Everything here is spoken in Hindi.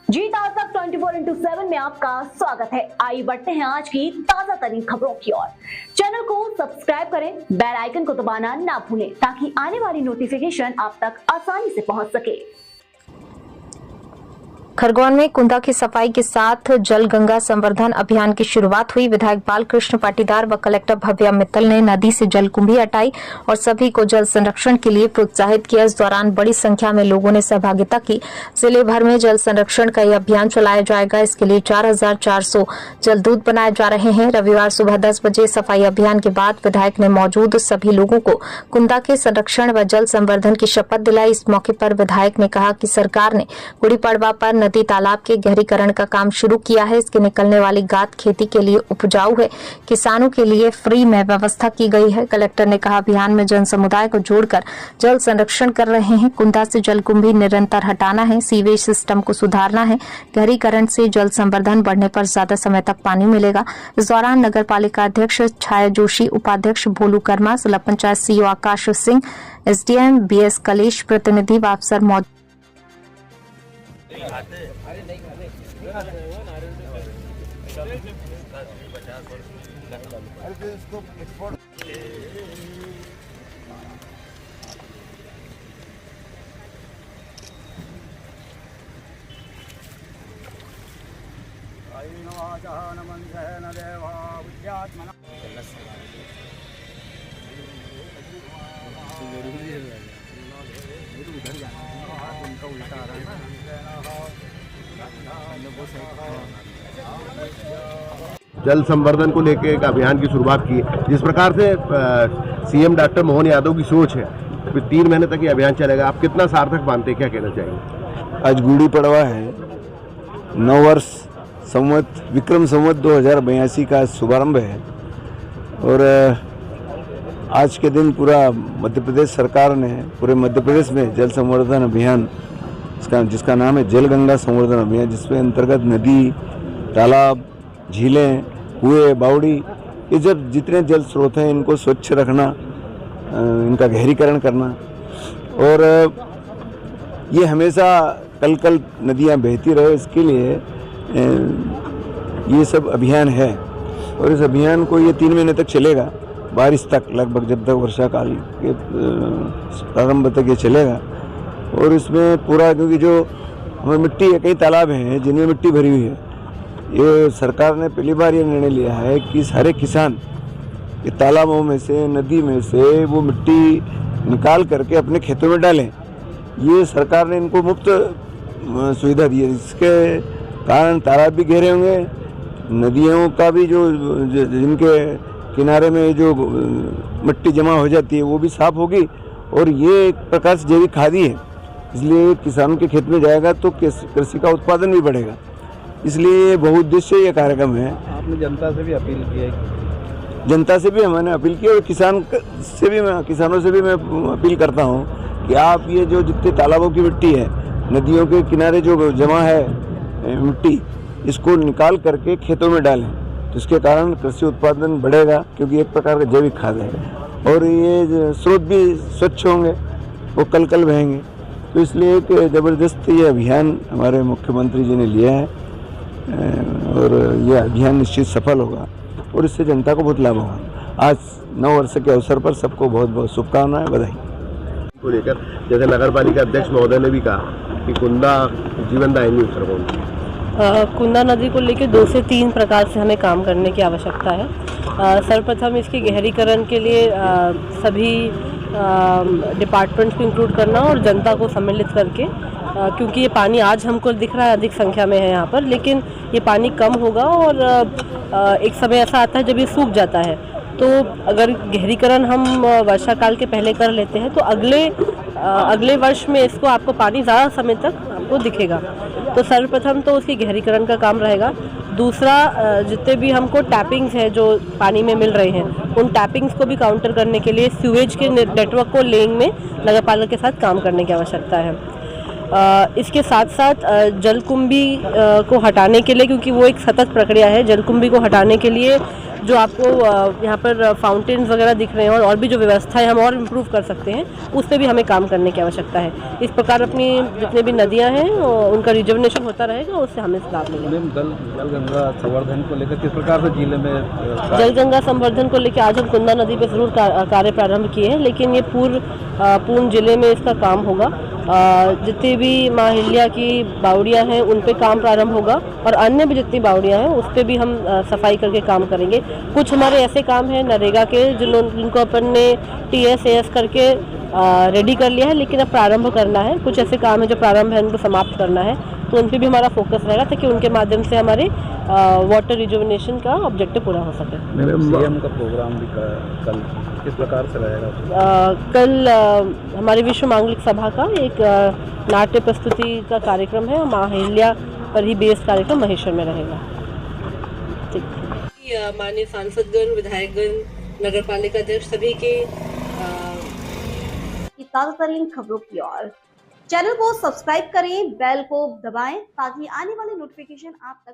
जी ताज़ा 24/7 में आपका स्वागत है। आइए बढ़ते हैं आज की ताजा तरीन खबरों की ओर। चैनल को सब्सक्राइब करें, बेल आइकन को दबाना ना भूलें ताकि आने वाली नोटिफिकेशन आप तक आसानी से पहुंच सके। खरगोन में कुंदा की सफाई के साथ जल गंगा संवर्धन अभियान की शुरुआत हुई। विधायक बालकृष्ण पाटीदार व कलेक्टर भव्या मित्तल ने नदी से जलकुंभी हटाई और सभी को जल संरक्षण के लिए प्रोत्साहित किया। इस दौरान बड़ी संख्या में लोगों ने सहभागिता की। जिले भर में जल संरक्षण का यह अभियान चलाया जाएगा। इसके लिए 4400 जलदूत बनाए जा रहे हैं। रविवार सुबह 10 बजे सफाई अभियान के बाद विधायक ने मौजूद सभी लोगों को कुंदा के संरक्षण व जल संवर्धन की शपथ दिलाई। इस मौके पर विधायक ने कहा कि सरकार ने गुड़ी पड़वा पर नदी तालाब के गहरीकरण का काम शुरू किया है। इसके निकलने वाली गाद खेती के लिए उपजाऊ है। किसानों के लिए फ्री में व्यवस्था की गई है। कलेक्टर ने कहा अभियान में जन समुदाय को जोड़कर जल संरक्षण कर रहे हैं। कुंदा से जलकुंभी निरंतर हटाना है, सीवेज सिस्टम को सुधारना है। गहरीकरण से जल संवर्धन बढ़ने पर ज्यादा समय तक पानी मिलेगा। इस दौरान नगर पालिका अध्यक्ष छाया जोशी, उपाध्यक्ष भोलू कर्मा, जिला panchayat CEO Akash Singh, SDM BS कलेश, प्रतिनिधि व अफसर मौजूद। जल संवर्धन को लेकर एक अभियान की शुरुआत की है। जिस प्रकार से सीएम डॉक्टर मोहन यादव की सोच है, फिर 3 महीने तक ये अभियान चलेगा। आप कितना सार्थक मानते हैं, क्या कहना चाहेंगे? आज गुड़ी पड़वा है, नव वर्ष संवत विक्रम संवत 2082 का शुभारंभ है और आज के दिन पूरा मध्य प्रदेश सरकार ने पूरे मध्य प्रदेश में जल संवर्धन अभियान जिसका नाम है जल गंगा संवर्धन अभियान, जिसमें अंतर्गत नदी, तालाब, झीलें, कुएं, बावड़ी, ये जब जितने जल स्रोत हैं इनको स्वच्छ रखना, इनका गहरीकरण करना और ये हमेशा कल नदियां बहती रहे, इसके लिए ये सब अभियान है। और इस अभियान को ये 3 महीने तक चलेगा, बारिश तक, लगभग जब तक वर्षा काल के प्रारंभ तक ये चलेगा। और इसमें पूरा, क्योंकि जो हमें मिट्टी है, कई तालाब हैं जिनमें मिट्टी भरी हुई है, ये सरकार ने पहली बार ये निर्णय लिया है कि सारे किसान ये तालाबों में से, नदी में से वो मिट्टी निकाल करके अपने खेतों में डालें। ये सरकार ने इनको मुफ्त सुविधा दी है। इसके कारण तालाब भी गहरे होंगे, नदियों का भी जो जिनके किनारे में जो मिट्टी जमा हो जाती है वो भी साफ होगी और ये एक प्रकार से जैविक खाद ही है, इसलिए किसानों के खेत में जाएगा तो कृषि का उत्पादन भी बढ़ेगा। इसलिए बहुउद्देश्य ये कार्यक्रम है। आपने जनता से भी अपील की है? जनता से भी मैंने अपील की और किसानों से भी मैं अपील करता हूँ कि आप ये जो जितने तालाबों की मिट्टी है, नदियों के किनारे जो जमा है मिट्टी, इसको निकाल करके खेतों में डालें, तो इसके कारण कृषि उत्पादन बढ़ेगा, क्योंकि एक प्रकार का जैविक खाद है और ये स्रोत भी स्वच्छ होंगे, वो कल बहेंगे। तो इसलिए एक ज़बरदस्त ये अभियान हमारे मुख्यमंत्री जी ने लिया है और यह अभियान निश्चित सफल होगा और इससे जनता को बहुत लाभ होगा। आज नव वर्ष के अवसर पर सबको बहुत बहुत शुभकामनाएं, बधाई। को लेकर जैसे नगर पालिका अध्यक्ष महोदय ने भी कहा कि कुंदा जीवनदायिनी खरगोन, कुंदा नदी को लेकर 2 से 3 प्रकार से हमें काम करने की आवश्यकता है। सर्वप्रथम इसके गहरीकरण के लिए सभी डिपार्टमेंट्स को इंक्लूड करना और जनता को सम्मिलित करके, क्योंकि ये पानी आज हमको दिख रहा है अधिक संख्या में है यहाँ पर, लेकिन ये पानी कम होगा और एक समय ऐसा आता है जब ये सूख जाता है। तो अगर गहरीकरण हम वर्षा काल के पहले कर लेते हैं तो अगले वर्ष में इसको आपको पानी ज़्यादा समय तक आपको दिखेगा। तो सर्वप्रथम तो उसकी गहरीकरण का काम रहेगा। दूसरा, जितने भी हमको टैपिंग्स हैं जो पानी में मिल रहे हैं, उन टैपिंग्स को भी काउंटर करने के लिए सीवेज के नेटवर्क को लेइंग में नगर पालिका के साथ काम करने की आवश्यकता है। इसके साथ साथ जलकुंभी को हटाने के लिए, क्योंकि वो एक सतत प्रक्रिया है, जलकुंभी को हटाने के लिए जो आपको यहाँ पर फाउंटेन्स वगैरह दिख रहे हैं और भी जो व्यवस्थाएं हम और इम्प्रूव कर सकते हैं, उस पर भी हमें काम करने की आवश्यकता है। इस प्रकार अपनी जितने भी नदियाँ हैं उनका रिजर्वेशन होता रहेगा, उससे हमें लाभ मिलेगा। जल गंगा संवर्धन को लेकर किस प्रकार से जिले में जल गंगा संवर्धन को लेकर आज हम कुंदा नदी पर जरूर कार्य प्रारंभ किए हैं, लेकिन ये पूर्ण जिले में इसका काम होगा। जितनी भी माँ अहिल्या की बावड़ियाँ हैं उन पे काम प्रारंभ होगा और अन्य भी जितनी बावड़ियाँ हैं उस पे भी हम सफाई करके काम करेंगे। कुछ हमारे ऐसे काम हैं नरेगा के जिनको अपन ने TS करके रेडी कर लिया है, लेकिन अब प्रारंभ करना है। कुछ ऐसे काम है जो प्रारंभ है उनको समाप्त करना है, तो उन पे भी हमारा फोकस रहेगा ताकि उनके माध्यम से हमारे वाटर रिजुविनेशन का ऑब्जेक्टिव पूरा हो सके। सीएम का प्रोग्राम भी कल किस प्रकार से रहेगा? कल हमारी विश्व मांगलिक सभा का एक नाट्य प्रस्तुति का कार्यक्रम है, माँ अहिल्या पर ही बेस्ड कार्यक्रम महेश्वर में रहेगा। माननीय सांसदगण, विधायकगण, नगर पालिका अध्यक्ष सभी के ताज़ा तरीन खबरों की ओर चैनल को सब्सक्राइब करें, बेल को दबाएं ताकि आने वाले नोटिफिकेशन आप तक